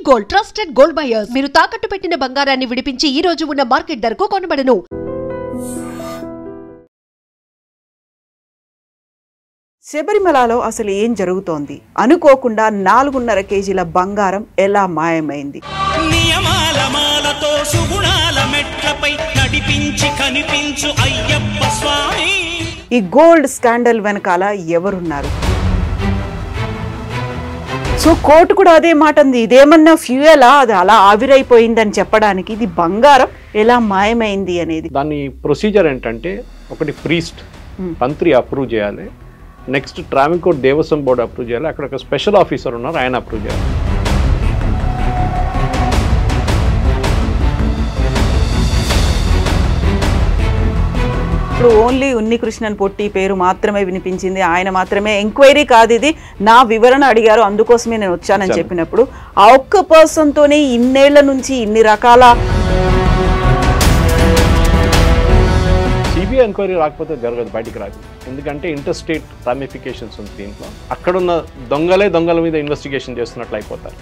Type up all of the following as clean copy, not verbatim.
Gold trusted gold buyers మీరు తాకట్టు పెట్టిన బంగారాన్ని విడిపించి ఈ రోజు ఉన్న మార్కెట్ ధరకు కొనబడను. శబరిమలలో అసలు ఏం జరుగుతోంది? అనుకోకుండా 4.5 కేజీల బంగారం ఎలా మాయమైంది? నియమాల మాలతో సుగుణాల మెట్లపై నడిపించి కనిపించు అయ్యప్ప స్వామి. ఈ గోల్డ్ స్కాండల్ వెనకాల ఎవరున్నారు? సో కోర్టు కూడా అదే మాట ఉంది. ఇదేమన్నా ఫ్యూయలా, అది అలా ఆవిరైపోయిందని చెప్పడానికి ఇది బంగారం ఎలా మాయమైంది అనేది. దాని ప్రొసీజర్ ఏంటంటే, ఒకటి ప్రీస్ట్ మంత్రి అప్రూవ్ చేయాలి, next Travancore Devaswom board approve చేయాలి, అక్కడ ఒక స్పెషల్ ఆఫీసర్ ఉన్నారు ఆయన అప్రూవ్ చేయాలి. ఇప్పుడు ఓన్లీ ఉన్నికృష్ణన్ పొట్టి పేరు మాత్రమే వినిపించింది, ఆయన మాత్రమే ఎంక్వైరీ కాదు ఇది, నా వివరణ అడిగారు అందుకోసమే నేను వచ్చానని చెప్పినప్పుడు ఆ ఒక్క పర్సన్తోనే ఇన్నేళ్ల నుంచి ఇన్ని రకాల సిబిఐ ఎంక్వైరీ రాకపోతే జరగదు, బయటికి రాదు. ఎందుకంటే ఇంటర్ స్టేట్ రామిఫికేషన్స్ ఉంది దీంట్లో. అక్కడున్న దొంగల మీద ఇన్వెస్టిగేషన్ చేస్తున్నట్లు అయిపోతారు.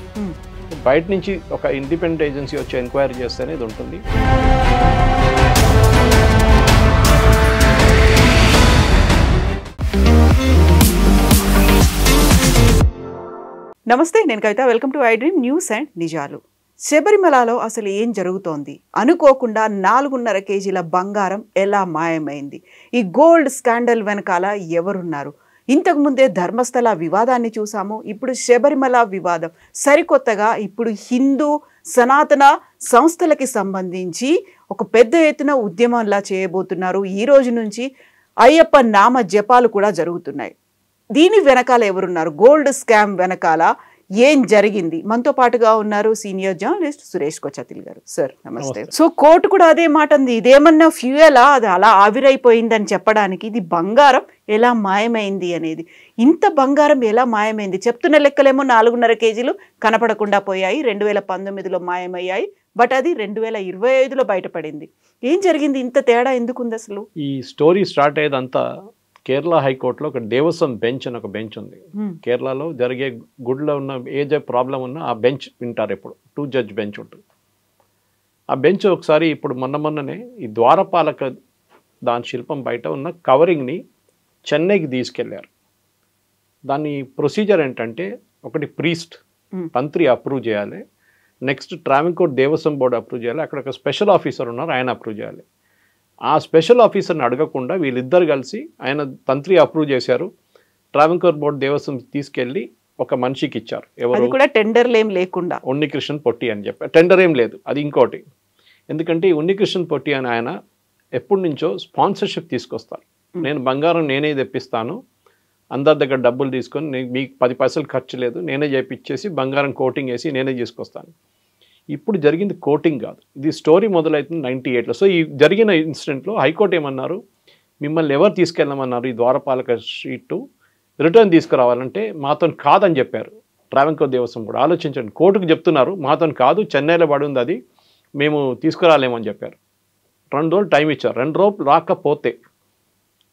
బయట నుంచి ఒక ఇండిపెండెంట్ ఏజెన్సీ వచ్చి ఎంక్వైరీ చేస్తేనే ఇది ఉంటుంది. నమస్తే, నేను Kavitha. Welcome to I dream news and నిజాలు. శబరిమలలో అసలు ఏం జరుగుతోంది? అనుకోకుండా 4.5 కేజీల బంగారం ఎలా మాయమైంది? ఈ గోల్డ్ స్కాండల్ వెనకాల ఎవరున్నారు? ఇంతకుముందే ధర్మస్థల వివాదాన్ని చూసాము, ఇప్పుడు శబరిమల వివాదం. సరికొత్తగా ఇప్పుడు హిందూ సనాతన సంస్థలకి సంబంధించి ఒక పెద్ద ఎత్తున ఉద్యమంలా చేయబోతున్నారు. ఈ రోజు నుంచి అయ్యప్ప నామ జపాలు కూడా జరుగుతున్నాయి. దీని వెనకాల ఎవరున్నారు? గోల్డ్ స్కామ్ వెనకాల ఏం జరిగింది? మనతో పాటుగా ఉన్నారు సీనియర్ జర్నలిస్ట్ సురేష్ కొచతిల్ గారు. సార్ నమస్తే. సో కోర్టు కూడా అదే మాట ఉంది. ఇదేమన్నా ఫ్యూయలా, అది అలా ఆవిరైపోయిందని చెప్పడానికి ఇది బంగారం ఎలా మాయమైంది అనేది. ఇంత బంగారం ఎలా మాయమైంది? చెప్తున్న లెక్కలేమో 4.5 కేజీలు కనపడకుండా పోయాయి, 2019లో మాయమయ్యాయి, బట్ అది 2025లో బయటపడింది. ఏం జరిగింది? ఇంత తేడా ఎందుకుంది అసలు? ఈ స్టోరీ స్టార్ట్ అయ్యేదంతా కేరళ హైకోర్టులో ఒక దేవస్వం బెంచ్ అని ఒక బెంచ్ ఉంది. కేరళలో జరిగే గుడిలో ఉన్న ఏ ప్రాబ్లం ఉన్నా ఆ బెంచ్ వింటారు. ఎప్పుడు 2 జడ్జ్ బెంచ్ ఉంటుంది. ఆ బెంచ్ ఒకసారి ఇప్పుడు మొన్ననే ఈ ద్వారపాలక దాని శిల్పం బయట ఉన్న కవరింగ్ని చెన్నైకి తీసుకెళ్లారు. దాని ప్రొసీజర్ ఏంటంటే, ఒకటి ప్రీస్ట్ మంత్రి అప్రూవ్ చేయాలి, next Travancore Devaswom board approve చేయాలి, అక్కడ ఒక స్పెషల్ ఆఫీసర్ ఉన్నారు ఆయన అప్రూవ్ చేయాలి. ఆ స్పెషల్ ఆఫీసర్ని అడగకుండా వీళ్ళిద్దరు కలిసి ఆయన తంత్రి అప్రూవ్ చేశారు. ట్రావెన్కోర్ బోర్డు దేవస్వం తీసుకెళ్ళి ఒక మనిషికి ఇచ్చారు. ఎవరు కూడా టెండర్లు ఏం లేకుండా, ఉన్నికృష్ణన్ పొట్టి అని చెప్పారు. టెండర్ ఏం లేదు, అది ఇంకోటి. ఎందుకంటే ఉన్నికృష్ణన్ పొట్టి అని ఆయన ఎప్పటి నుంచో స్పాన్సర్షిప్ తీసుకొస్తారు. నేను బంగారం నేనే తెప్పిస్తాను, అందరి దగ్గర డబ్బులు తీసుకొని మీకు 10 పైసలు ఖర్చు లేదు, నేనే చేపిచ్చేసి బంగారం కోటింగ్ వేసి నేనే తీసుకొస్తాను. ఇప్పుడు జరిగింది కోటింగ్ కాదు, ఇది స్టోరీ మొదలవుతుంది 98లో. సో ఈ జరిగిన ఇన్సిడెంట్లో హైకోర్టు ఏమన్నారు, మిమ్మల్ని ఎవరు తీసుకెళ్ళమన్నారు ఈ ద్వారపాలక షీటు రిటర్న్ తీసుకురావాలంటే మాతో కాదని చెప్పారు. ట్రావెన్కోర్ దేవస్వం కూడా ఆలోచించండి, కోర్టుకు చెప్తున్నారు మాతో కాదు, చెన్నైలో పడి ఉంది, అది మేము తీసుకురాలేమని చెప్పారు. 2 రోజులు టైం ఇచ్చారు. 2 రోజులు రాకపోతే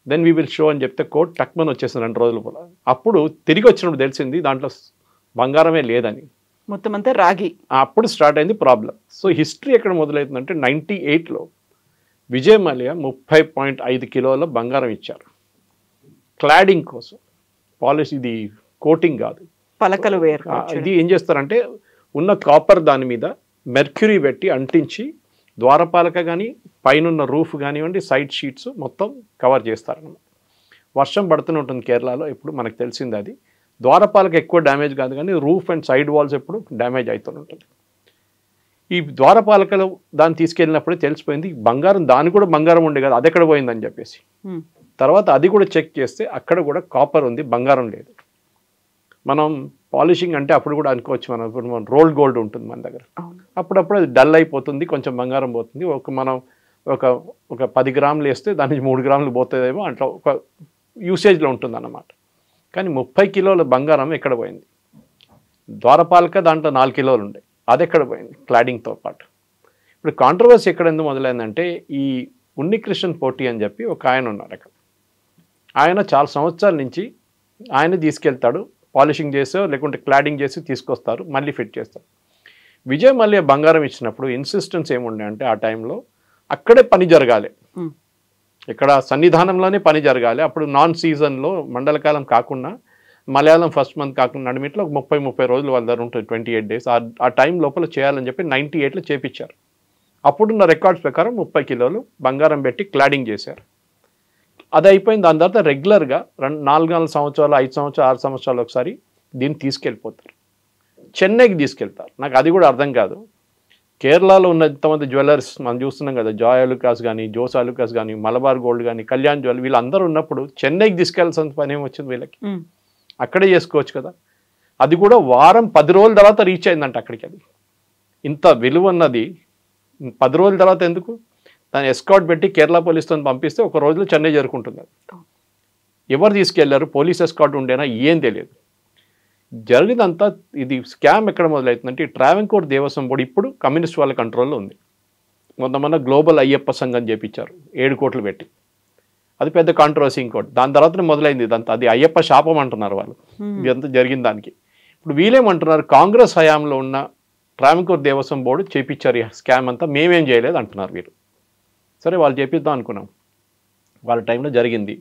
దెన్ వీ విల్ షో అని చెప్తే కోర్టు టక్మన్ వచ్చేసింది 2 రోజులు కూడా. అప్పుడు తిరిగి వచ్చినప్పుడు తెలిసింది దాంట్లో బంగారమే లేదని, మొత్తం అంతా రాగి. అప్పుడు స్టార్ట్ అయింది ప్రాబ్లం. సో హిస్టరీ ఎక్కడ మొదలవుతుందంటే 98లో విజయ్ మల్య 30.5 కిలోల బంగారం ఇచ్చారు క్లాడింగ్ కోసం. పాలిష్, ఇది కోటింగ్ కాదు, పలకలు వేరు. ఇది ఏం చేస్తారంటే ఉన్న కాపర్ దాని మీద మెర్క్యూరీ పెట్టి అంటించి ద్వారపాలక కానీ పైన రూఫ్ కానివ్వండి సైడ్ షీట్స్ మొత్తం కవర్ చేస్తారన్నమాట. వర్షం పడుతూనే ఉంటుంది కేరళలో, ఇప్పుడు మనకు తెలిసింది అది. ద్వారపాలక ఎక్కువ డ్యామేజ్ కాదు కానీ రూఫ్ అండ్ సైడ్ వాల్స్ ఎప్పుడు డ్యామేజ్ అవుతూనే ఉంటుంది. ఈ ద్వారపాలకలో దాన్ని తీసుకెళ్ళినప్పుడే తెలిసిపోయింది బంగారం, దాని కూడా బంగారం ఉండే కదా, అది ఎక్కడ పోయిందని చెప్పేసి. తర్వాత అది కూడా చెక్ చేస్తే అక్కడ కూడా కాపర్ ఉంది, బంగారం లేదు. మనం పాలిషింగ్ అంటే అప్పుడు కూడా అనుకోవచ్చు, మనం రోల్డ్ గోల్డ్ ఉంటుంది మన దగ్గర, అప్పుడప్పుడు అది డల్ అయిపోతుంది, కొంచెం బంగారం పోతుంది. మనం ఒక 10 గ్రాములు వేస్తే దాని నుంచి 3 గ్రాములు పోతుందేమో, అట్లా ఒక యూసేజ్లో ఉంటుంది అన్నమాట. కానీ 30 కిలోల బంగారం ఎక్కడ పోయింది? ద్వారపాలక దాంట్లో 4 కిలోలు ఉండే, అది ఎక్కడ పోయింది క్లాడింగ్తో పాటు? ఇప్పుడు కాంట్రవర్సీ ఎక్కడ ఎందుకు మొదలైందంటే, ఈ ఉన్నికృష్ణన్ పొట్టి అని చెప్పి ఒక ఆయన ఉన్నారు అక్కడ. ఆయన చాలా సంవత్సరాల నుంచి ఆయన తీసుకెళ్తాడు, పాలిషింగ్ చేసో లేకుంటే క్లాడింగ్ చేసి తీసుకొస్తారు, మళ్ళీ ఫిట్ చేస్తారు. విజయ్ మల్య బంగారం ఇచ్చినప్పుడు ఇన్సిస్టెన్స్ ఏముండే అంటే ఆ టైంలో అక్కడే పని జరగాలి, ఇక్కడ సన్నిధానంలోనే పని జరగాలి. అప్పుడు నాన్ సీజన్లో మండలకాలం కాకుండా మలయాళం ఫస్ట్ మంత్ కాకుండా నడిమిట్లో ఒక 30 రోజులు వాళ్ళ దగ్గర ఉంటుంది, 28 days. ఆ టైం లోపల చేయాలని చెప్పి 98లో చేపించారు. అప్పుడున్న రికార్డ్స్ ప్రకారం 30 కిలోలు బంగారం పెట్టి క్లాడింగ్ చేశారు. అది అయిపోయింది. దాని తర్వాత రెగ్యులర్గా 4 సంవత్సరాలు 5 సంవత్సరాలు 6 సంవత్సరాలు ఒకసారి దీన్ని తీసుకెళ్ళిపోతారు, చెన్నైకి తీసుకెళ్తారు. నాకు అది కూడా అర్థం కాదు. కేరళలో ఉన్న ఇంతమంది జ్యువెలర్స్ మనం చూస్తున్నాం కదా, జాయ్ అలుకాస్ కానీ, జోస్ అలుకాస్ కానీ, మలబార్ గోల్డ్ కానీ, కళ్యాణ్ జ్యువెల్, వీళ్ళందరూ ఉన్నప్పుడు చెన్నైకి తీసుకెళ్లాల్సిన పని ఏమొచ్చింది వీళ్ళకి? అక్కడే చేసుకోవచ్చు కదా. అది కూడా వారం 10 రోజుల తర్వాత రీచ్ అయిందంట అక్కడికి. అది ఇంత విలువ ఉన్నది 10 రోజుల తర్వాత ఎందుకు? దాన్ని ఎస్కాట్ పెట్టి కేరళ పోలీస్తో పంపిస్తే ఒక రోజులో చెన్నై చేరుకుంటుంది. ఎవరు తీసుకెళ్లారు? పోలీస్ ఎస్కాట్ ఉండేనా? ఏం తెలియదు. జరిగిందంతా ఇది స్కామ్ ఎక్కడ మొదలవుతుందంటే ట్రావెన్కోర్ దేవస్వం బోర్డు ఇప్పుడు కమ్యూనిస్ట్ వాళ్ళ కంట్రోల్లో ఉంది. మొన్న గ్లోబల్ అయ్యప్ప సంఘం చేపించారు 7 కోట్లు పెట్టి. అది పెద్ద కాంట్రవర్సీ ఇంకోటి. దాని తర్వాతనే మొదలైంది ఇదంతా. అది అయ్యప్ప శాపం అంటున్నారు వాళ్ళు ఇదంతా జరిగిన దానికి. ఇప్పుడు వీళ్ళేమంటున్నారు, కాంగ్రెస్ హయాంలో ఉన్న ట్రావెన్కోర్ దేవస్వం బోర్డు చేపించారు ఈ స్కామ్ అంతా, మేమేం చేయలేదు అంటున్నారు వీరు. సరే వాళ్ళు చేపిద్దాం అనుకున్నాం, వాళ్ళ టైంలో జరిగింది.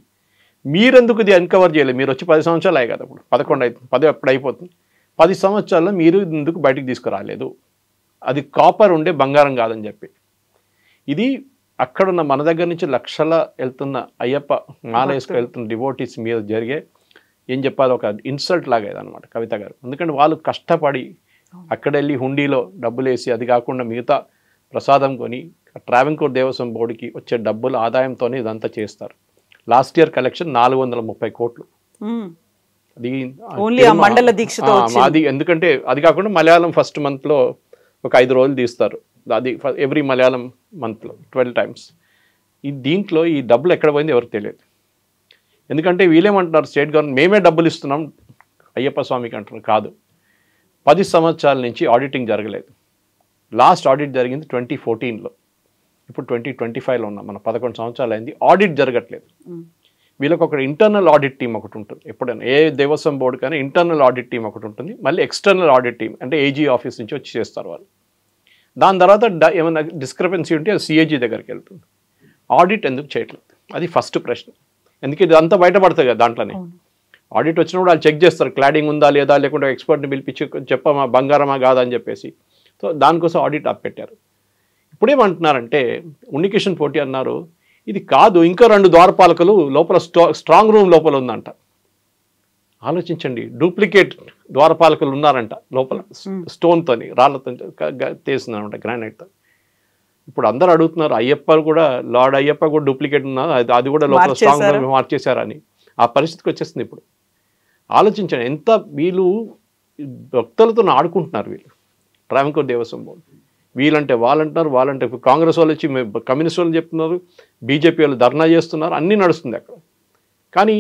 మీరెందుకు ఇది అన్కవర్ చేయలేదు? మీరు వచ్చి 10 సంవత్సరాలు అయ్యాయి కదా, ఇప్పుడు 11 అవుతుంది, 10 ఎప్పుడు అయిపోతుంది. 10 సంవత్సరాల్లో మీరు ఎందుకు బయటికి తీసుకురాలేదు? అది కాపర్ ఉండే బంగారం కాదని చెప్పి. ఇది అక్కడున్న మన దగ్గర నుంచి లక్షల వెళ్తున్న అయ్యప్ప మాల వేసుకు వెళ్తున్న డివోటీస్ మీద జరిగే ఏం చెప్పాలి, ఒక ఇన్సల్ట్ లాగా అనమాట కవిత గారు. ఎందుకంటే వాళ్ళు కష్టపడి అక్కడ వెళ్ళి హుండీలో డబ్బులు వేసి, అది కాకుండా మిగతా ప్రసాదం కొని ట్రావెన్కోర్ దేవస్వం బోర్డుకి వచ్చే డబ్బుల ఆదాయంతోనే ఇదంతా చేస్తారు. లాస్ట్ ఇయర్ కలెక్షన్ 430 కోట్లు. అది మండల దీక్షతో అది. ఎందుకంటే అది కాకుండా మలయాళం ఫస్ట్ మంత్లో ఒక 5 రోజులు తీస్తారు, అది ఎవ్రీ మలయాళం మంత్లో 12 times. దీంట్లో ఈ డబ్బులు ఎక్కడ పోయింది ఎవరికి తెలియదు. ఎందుకంటే వీళ్ళేమంటున్నారు, స్టేట్ గవర్నమెంట్ మేమే డబ్బులు ఇస్తున్నాం అయ్యప్ప స్వామికి అంటున్నారు. కాదు, 10 సంవత్సరాల నుంచి ఆడిటింగ్ జరగలేదు. లాస్ట్ ఆడిట్ జరిగింది 2014లో, ఇప్పుడు 2025లో ఉన్నాం, మన 11 సంవత్సరాలు అయింది, ఆడిట్ జరగట్లేదు. వీళ్ళకి ఒక ఇంటర్నల్ ఆడిట్ టీం ఒకటి ఉంటుంది. ఎప్పుడైనా ఏ దేవస్వం బోర్డు కానీ ఇంటర్నల్ ఆడిట్ టీం ఒకటి ఉంటుంది, మళ్ళీ ఎక్స్టర్నల్ ఆడిట్ టీం అంటే ఏజీ ఆఫీస్ నుంచి వచ్చి చేస్తారు వాళ్ళు. దాని తర్వాత ఏమైనా డిస్క్రిపెన్సీ ఉంటే అది సిఏజీ దగ్గరికి వెళ్తుంది. ఆడిట్ ఎందుకు చేయట్లేదు? అది ఫస్ట్ ప్రశ్న. ఎందుకంటే ఇదంతా బయటపడుతుంది కదా దాంట్లోనే. ఆడిట్ వచ్చినప్పుడు వాళ్ళు చెక్ చేస్తారు క్లాడింగ్ ఉందా లేదా, లేకుంటే ఎక్స్పర్ట్ని పిలిపించి చెప్పమా బంగారమా కాదా అని చెప్పేసి. సో దానికోసం ఆడిట్ పెట్టారు. ఇప్పుడేమంటున్నారంటే ఉన్నికిషన్ పోటీ అన్నారు, ఇది కాదు, ఇంకా 2 ద్వారపాలకులు లోపల స్ట్రాంగ్ రూమ్ లోపల ఉందంట. ఆలోచించండి, డూప్లికేట్ ద్వారపాలకులు ఉన్నారంట లోపల, స్టోన్తోని రాళ్ళతో తీస్తున్నారంట, గ్రానైట్తో. ఇప్పుడు అందరు అడుగుతున్నారు, అయ్యప్ప కూడా, లార్డ్ అయ్యప్ప కూడా డూప్లికేట్ ఉన్నా, అది కూడా లోపల స్ట్రాంగ్ రూమ్ మార్చేశారని. ఆ పరిస్థితికి వచ్చేస్తుంది ఇప్పుడు. ఆలోచించండి, ఎంత వీళ్ళు భక్తులతో ఆడుకుంటున్నారు వీళ్ళు ట్రావెన్కోర్ దేవస్వం బోర్డు. వీళ్ళంటే వాళ్ళంటున్నారు, వాళ్ళంటే కాంగ్రెస్ వాళ్ళు వచ్చి కమ్యూనిస్ట్ వాళ్ళు చెప్తున్నారు, బీజేపీ వాళ్ళు ధర్నా చేస్తున్నారు, అన్నీ నడుస్తుంది అక్కడ. కానీ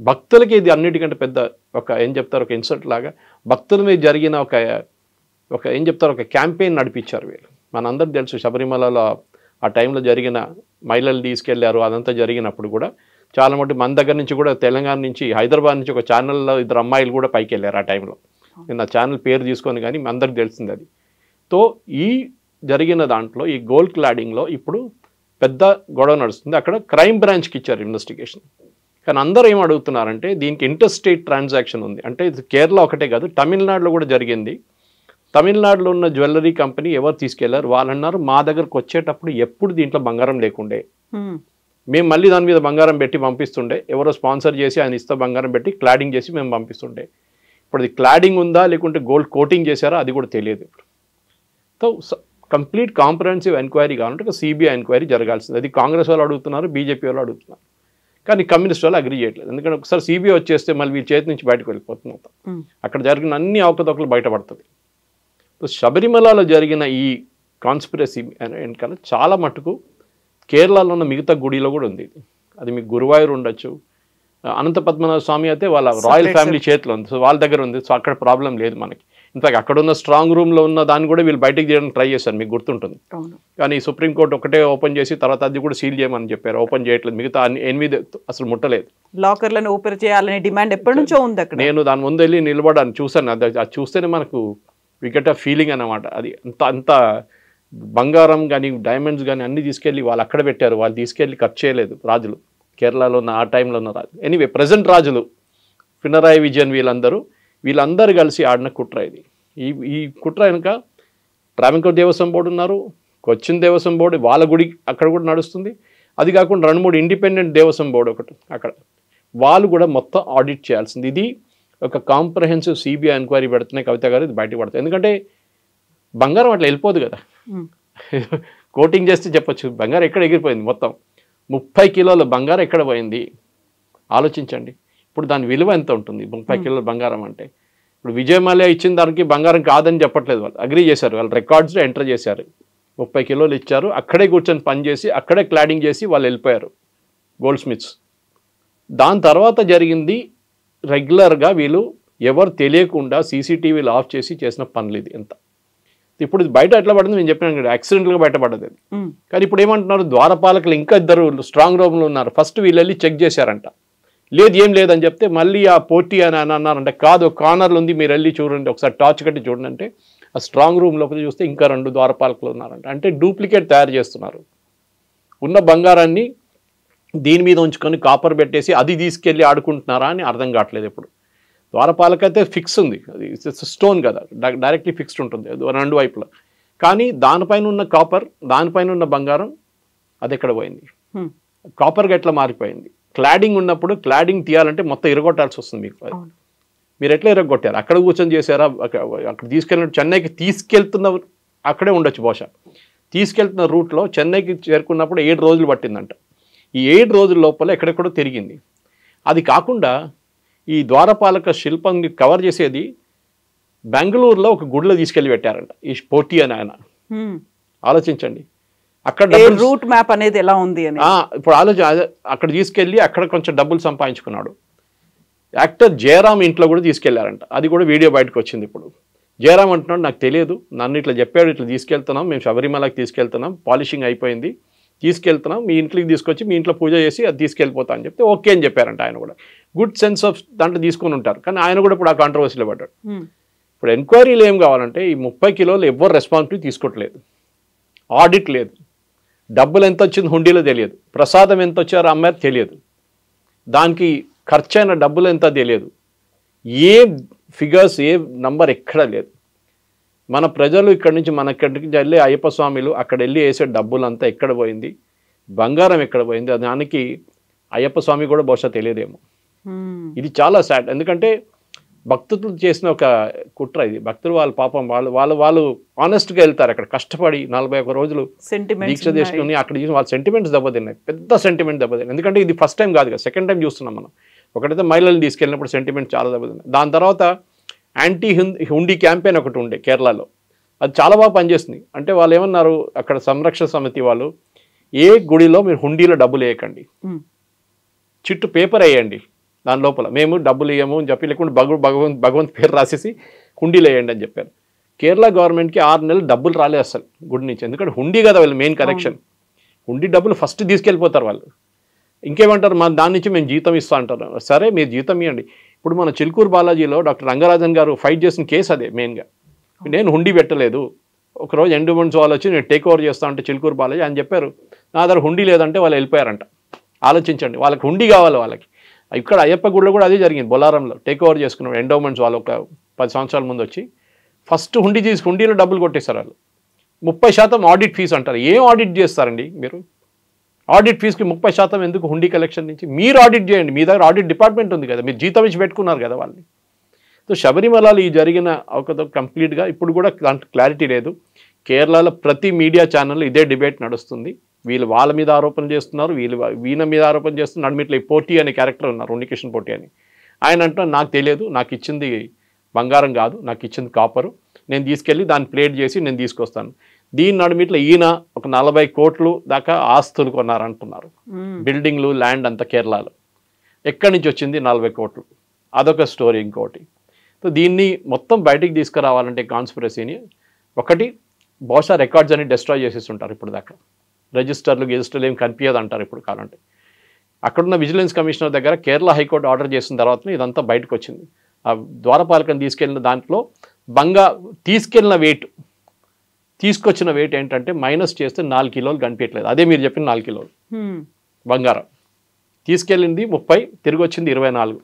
భక్తులకి ఇది అన్నిటికంటే పెద్ద ఒక ఏం చెప్తారు, ఒక ఇన్సల్ట్ లాగా భక్తుల మీద జరిగిన ఒక ఏం చెప్తారు, ఒక క్యాంపెయిన్ నడిపించారు వీళ్ళు. మనందరికి తెలుసు శబరిమలలో ఆ టైంలో జరిగిన మహిళలు తీసుకెళ్లారు, అదంతా జరిగినప్పుడు కూడా చాలా మటుకు మన దగ్గర నుంచి కూడా తెలంగాణ నుంచి, హైదరాబాద్ నుంచి ఒక ఛానల్లో 2 అమ్మాయిలు కూడా పైకి వెళ్ళారు ఆ టైంలో. నేను ఆ ఛానల్ పేరు తీసుకొని కానీ అందరికి తెలిసింది అది. తో ఈ జరిగిన దాంట్లో ఈ గోల్డ్ క్లాడింగ్లో ఇప్పుడు పెద్ద గొడవ నడుస్తుంది. అక్కడ క్రైమ్ బ్రాంచ్కి ఇచ్చారు ఇన్వెస్టిగేషన్. కానీ అందరూ ఏం అడుగుతున్నారంటే దీనికి ఇంటర్ స్టేట్ ట్రాన్సాక్షన్ ఉంది. అంటే ఇది కేరళ ఒకటే కాదు, తమిళనాడులో కూడా జరిగింది. తమిళనాడులో ఉన్న జ్యువెలరీ కంపెనీ ఎవరు తీసుకెళ్లారు, వాళ్ళు అన్నారు మా దగ్గరకు వచ్చేటప్పుడు ఎప్పుడు దీంట్లో బంగారం లేకుండే, మేము మళ్ళీ దాని మీద బంగారం పెట్టి పంపిస్తుండే, ఎవరో స్పాన్సర్ చేసి ఆయన ఇస్తా బంగారం పెట్టి క్లాడింగ్ చేసి మేము పంపిస్తుండే. ఇప్పుడు అది క్లాడింగ్ ఉందా లేకుంటే గోల్డ్ కోటింగ్ చేశారా అది కూడా తెలియదు. ఇప్పుడు సో కంప్లీట్ కాంప్రహెన్సివ్ ఎంక్వైరీ కావాలంటే ఒక సిబిఐ ఎంక్వైరీ జరగాల్సింది. అది కాంగ్రెస్ వాళ్ళు అడుగుతున్నారు, బీజేపీ వాళ్ళు అడుగుతున్నారు, కానీ కమ్యూనిస్ట్ వాళ్ళు అగ్రీ చేయట్లేదు. ఎందుకంటే ఒకసారి సిబిఐ వచ్చేస్తే మళ్ళీ వీళ్ళ చేతి నుంచి బయటకు వెళ్ళిపోతుంది మొత్తం. అక్కడ జరిగిన అన్ని అవకతవకలు బయటపడుతుంది. శబరిమలలో జరిగిన ఈ కాన్స్పిరసీ వెనకాల చాలా మటుకు కేరళలో ఉన్న మిగతా గుడిలో కూడా ఉంది. అది మీకు గురువాయూర్ ఉండొచ్చు, అనంత పద్మనాభ స్వామి అయితే వాళ్ళ రాయల్ ఫ్యామిలీ చేతిలో ఉంది, సో వాళ్ళ దగ్గర ఉంది. సో అక్కడ ప్రాబ్లం లేదు మనకి. ఇన్ఫాక్ట్ అక్కడ ఉన్న స్ట్రాంగ్ రూమ్లో ఉన్న దాన్ని కూడా వీళ్ళు బయటకు చేయడానికి ట్రై చేశారు, మీకు గుర్తుంటుంది. కానీ సుప్రీంకోర్టు ఒకటే ఓపెన్ చేసి తర్వాత అది కూడా సీల్ చేయమని చెప్పారు, ఓపెన్ చేయట్లేదు. మిగతా 8 అసలు ముట్టలేదు. లాకర్లను ఓపెన్ చేయాలనే డిమాండ్ ఎప్పటి నుంచో ఉంది అక్కడ. నేను దాని ముందు వెళ్ళి నిలబడాను, చూశాను. అది చూస్తేనే మనకు వికెట్ ఆ ఫీలింగ్ అన్నమాట. అది అంత బంగారం కానీ డైమండ్స్ కానీ అన్నీ తీసుకెళ్ళి వాళ్ళు అక్కడ పెట్టారు. వాళ్ళు తీసుకెళ్ళి ఖర్చు చేయలేదు రాజులు, కేరళలో ఉన్న ఆ టైంలో ఉన్న రాజులు. ఎనీవే ప్రజెంట్ రాజులు పినరాయి విజయన్ వీళ్ళందరూ కలిసి ఆడిన కుట్ర ఇది. ఈ కుట్ర వెనుక ట్రావెంకోర్ దేవస్వం బోర్డు ఉన్నారు, కొచ్చిన్ దేవస్వం బోర్డు, వాళ్ళ గుడి అక్కడ కూడా నడుస్తుంది. అది కాకుండా 2-3 ఇండిపెండెంట్ దేవస్వం బోర్డు ఒకటి అక్కడ, వాళ్ళు కూడా మొత్తం ఆడిట్ చేయాల్సింది. ఇది ఒక కాంప్రహెన్సివ్ సిబిఐ ఎంక్వైరీ పెడుతున్నాయి కవిత గారు, ఇది బయటకు పడుతుంది. ఎందుకంటే బంగారం అట్లా వెళ్ళిపోదు కదా, కోటింగ్ చేస్తే చెప్పొచ్చు బంగారం ఎక్కడ ఎగిరిపోయింది. మొత్తం 30 కిలోల బంగారం ఎక్కడ పోయింది ఆలోచించండి. ఇప్పుడు దాని విలువ ఎంత ఉంటుంది 30 కిలోల బంగారం అంటే? ఇప్పుడు విజయ్ మాల్యా ఇచ్చిన దానికి బంగారం కాదని చెప్పట్లేదు, వాళ్ళు అగ్రీ చేశారు, వాళ్ళు రికార్డ్స్లో ఎంటర్ చేశారు. 30 కిలోలు ఇచ్చారు, అక్కడే కూర్చొని పని చేసి అక్కడే క్లాడింగ్ చేసి వాళ్ళు వెళ్ళిపోయారు గోల్డ్ స్మిత్స్. దాని తర్వాత జరిగింది రెగ్యులర్గా వీళ్ళు ఎవరు తెలియకుండా సీసీటీవీలు ఆఫ్ చేసి చేసిన పనులు ఇది ఎంత. ఇప్పుడు ఇది బయట ఎట్లా పడింది నేను చెప్పినాను కదా, యాక్సిడెంట్గా బయటపడ్డది అది. కానీ ఇప్పుడు ఏమంటున్నారు, ద్వారపాలకులు ఇంకా 2 స్ట్రాంగ్ రూమ్లో ఉన్నారు. ఫస్ట్ వీళ్ళు వెళ్ళి చెక్ చేశారంట, లేదు ఏం లేదని చెప్తే మళ్ళీ ఆ పోటీ అని అన్నారంటే, కాదు కార్నర్లు ఉంది మీరు వెళ్ళి చూడండి, ఒకసారి టార్చ్ కట్టి చూడండి అంటే ఆ స్ట్రాంగ్ రూమ్ లోపల చూస్తే ఇంకా 2 ద్వారపాలకులు ఉన్నారంట. అంటే డూప్లికేట్ తయారు చేస్తున్నారు. ఉన్న బంగారాన్ని దీని మీద ఉంచుకొని కాపర్ పెట్టేసి అది తీసుకెళ్ళి ఆడుకుంటున్నారా అని అర్థం కావట్లేదు. ఇప్పుడు ద్వారపాలక అయితే ఫిక్స్ ఉంది, అది స్టోన్ కదా, డైరెక్ట్లీ ఫిక్స్డ్ ఉంటుంది 2 వైపులా. కానీ దానిపైన ఉన్న కాపర్, దానిపైన ఉన్న బంగారం అది ఎక్కడ పోయింది, కాపర్గా ఎట్లా మారిపోయింది. క్లాడింగ్ ఉన్నప్పుడు క్లాడింగ్ తీయాలంటే మొత్తం ఇరగొట్టాల్సి వస్తుంది మీకు. మీరు ఎట్లా ఇరగొట్టారు, అక్కడ కూర్చొని చేశారా, అక్కడ తీసుకెళ్ళినట్టు చెన్నైకి తీసుకెళ్తున్న అక్కడే ఉండొచ్చు బహుశా. తీసుకెళ్తున్న రూట్లో చెన్నైకి చేరుకున్నప్పుడు 7 రోజులు పట్టిందంట. ఈ 7 రోజుల లోపల ఎక్కడెక్కడో తిరిగింది. అది కాకుండా ఈ ద్వారపాలక శిల్పాన్ని కవర్ చేసేది బెంగళూరులో ఒక గుడిలో తీసుకెళ్ళి పెట్టారంట ఈ పోటీ అని ఆయన. ఆలోచించండి, అక్కడ రూట్ మ్యాప్ అనేది ఎలా ఉంది అని. ఇప్పుడు అక్కడ తీసుకెళ్ళి అక్కడ కొంచెం డబ్బులు సంపాదించుకున్నాడు. యాక్టర్ జయరామ్ ఇంట్లో కూడా తీసుకెళ్లారంట, అది కూడా వీడియో బయటకు వచ్చింది. ఇప్పుడు జయరామ్ అంటున్నాడు, నాకు తెలియదు, నన్ను ఇట్లా చెప్పాడు, ఇట్లా తీసుకెళ్తున్నాం, మేము శబరిమలకి తీసుకెళ్తున్నాం, పాలిషింగ్ అయిపోయింది, తీసుకెళ్తున్నాం, మీ ఇంట్లోకి తీసుకొచ్చి మీ ఇంట్లో పూజ చేసి అది తీసుకెళ్ళిపోతా అని చెప్తే ఓకే అని చెప్పారంట. ఆయన కూడా గుడ్ సెన్స్ ఆఫ్ దాంట్లో తీసుకొని ఉంటారు. కానీ ఆయన కూడా ఇప్పుడు ఆ కాంట్రవర్సీలో పడ్డాడు. ఇప్పుడు ఎంక్వైరీలు ఏం కావాలంటే ఈ 30 కిలోలు ఎవరు రెస్పాన్సిబిలిటీ తీసుకోవట్లేదు, ఆడిట్ లేదు, డబ్బులు ఎంత వచ్చింది హుండీలో తెలియదు, ప్రసాదం ఎంత వచ్చారో అమ్మాయి తెలియదు, దానికి ఖర్చైన డబ్బులు ఎంత తెలియదు, ఏ ఫిగర్స్ ఏ నంబర్ ఎక్కడ లేదు. మన ప్రజలు ఇక్కడి నుంచి మనక్కడికి వెళ్ళి అయ్యప్ప స్వామిలు అక్కడ వెళ్ళి వేసే డబ్బులు అంతా ఎక్కడ పోయింది, బంగారం ఎక్కడ పోయింది, దానికి అయ్యప్ప స్వామి కూడా బహుశా తెలియదేమో. ఇది చాలా సాడ్. ఎందుకంటే భక్తులు చేసిన ఒక కుట్ర ఇది. భక్తులు వాళ్ళ పాపం వాళ్ళు ఆనెస్ట్గా వెళ్తారు, అక్కడ కష్టపడి 41 రోజులు దీక్ష చేసుకుని అక్కడ చూసి వాళ్ళ సెంటిమెంట్స్ దెబ్బతిన్నాయి, పెద్ద సెంటిమెంట్ దెబ్బతిన్నాయి. ఎందుకంటే ఇది ఫస్ట్ టైం కాదు కదా, సెకండ్ టైం చూస్తున్నాం మనం. ఒకటైతే మహిళలు తీసుకెళ్ళినప్పుడు సెంటిమెంట్ చాలా దెబ్బతిన్నాయి. దాని తర్వాత యాంటీ హుండీ క్యాంపెయిన్ ఒకటి ఉండే కేరళలో, అది చాలా బాగా పనిచేస్తుంది. అంటే వాళ్ళు ఏమన్నారు, అక్కడ సంరక్షణ సమితి వాళ్ళు, ఏ గుడిలో మీరు హుండీలో డబ్బులు వేయకండి, చిట్టు పేపర్ వేయండి, దాని లోపల మేము డబ్బులు ఇవ్వము అని చెప్పి, లేకుంటే భగవంత్ పేరు రాసేసి హుండీలు వేయండి అని చెప్పారు. కేరళ గవర్నమెంట్కి 6 నెలలు డబ్బులు రాలేదు అసలు గుడి నుంచి. ఎందుకంటే హుండీ కదా వాళ్ళు మెయిన్ కనెక్షన్, హుండీ డబ్బులు ఫస్ట్ తీసుకెళ్ళిపోతారు వాళ్ళు. ఇంకేమంటారు, మా దాని నుంచి మేము జీతం ఇస్తా అంటారు. సరే మీరు జీతం ఇవ్వండి. ఇప్పుడు మన చిలుకూరు బాలాజీలో డాక్టర్ రంగరాజన్ గారు ఫైట్ చేసిన కేసు అదే మెయిన్గా. నేను హుండీ పెట్టలేదు, ఒకరోజు ఎండోమెంట్స్ వాళ్ళు వచ్చి నేను టేక్ ఓవర్ చేస్తా అంటే చిలుకూరు బాలాజీ అని చెప్పారు, నా దగ్గర హుండీ లేదంటే వాళ్ళు వెళ్ళిపోయారంట. ఆలోచించండి, వాళ్ళకి హుండీ కావాలి వాళ్ళకి. ఇక్కడ అయ్యప్ప గుడిలో కూడా అదే జరిగింది, బొలారంలో టేక్ ఓవర్ చేసుకున్నాడు ఎండోమెంట్స్ వాళ్ళు ఒక 10 సంవత్సరాల ముందు వచ్చి ఫస్ట్ హుండీలో డబ్బులు కొట్టేశారు వాళ్ళు. 30% ఆడిట్ ఫీజు అంటారు. ఏం ఆడిట్ చేస్తారండి మీరు? ఆడిట్ ఫీజుకి 30% ఎందుకు హుండీ కలెక్షన్ నుంచి? మీరు ఆడిట్ చేయండి, మీ దగ్గర ఆడిట్ డిపార్ట్మెంట్ ఉంది కదా, మీరు జీతం ఇచ్చి పెట్టుకున్నారు కదా వాళ్ళని. సో శబరిమలలో ఈ జరిగిన ఒక కంప్లీట్గా ఇప్పుడు కూడా దాంట్లో క్లారిటీ లేదు. కేరళలో ప్రతి మీడియా ఛానల్లో ఇదే డిబేట్ నడుస్తుంది. వీళ్ళు వాళ్ళ మీద ఆరోపణలు చేస్తున్నారు, వీళ్ళ మీద ఆరోపణ చేస్తున్నారు. నడిమిట్లో ఈ పోటీ అనే క్యారెక్టర్ ఉన్నారు, ఉన్నికిషన్ పోటీ అని. ఆయన అంటున్నారు, నాకు తెలియదు, నాకు ఇచ్చింది బంగారం కాదు, నాకు ఇచ్చింది కాపరు, నేను తీసుకెళ్ళి దాన్ని ప్లేట్ చేసి నేను తీసుకొస్తాను. దీని నడిమిట్లో ఈయన ఒక 40 కోట్లు దాకా ఆస్తులు కొన్నారంటున్నారు, బిల్డింగ్లు ల్యాండ్ అంతా కేరళలో. ఎక్కడి నుంచి వచ్చింది 40 కోట్లు? అదొక స్టోరీ. ఇంకోటి, సో దీన్ని మొత్తం బయటికి తీసుకురావాలంటే కాన్స్పిరసీని ఒకటి బహుశా రికార్డ్స్ అని డిస్ట్రాయ్ చేసేసి ఉంటారు. ఇప్పుడు దాకా రిజిస్టర్లు ఏం కనిపించదు అంటారు ఇప్పుడు కావాలంటే. అక్కడున్న విజిలెన్స్ కమిషనర్ దగ్గర కేరళ హైకోర్టు ఆర్డర్ చేసిన తర్వాత ఇదంతా బయటకు వచ్చింది. ఆ ద్వారపాలకం తీసుకెళ్ళిన దాంట్లో తీసుకెళ్ళిన వెయిట్ తీసుకొచ్చిన వెయిట్ ఏంటంటే మైనస్ చేస్తే 4 కిలోలు కనిపించట్లేదు. అదే మీరు చెప్పిన 4 కిలోలు బంగారం తీసుకెళ్ళింది 30, తిరిగి వచ్చింది 24.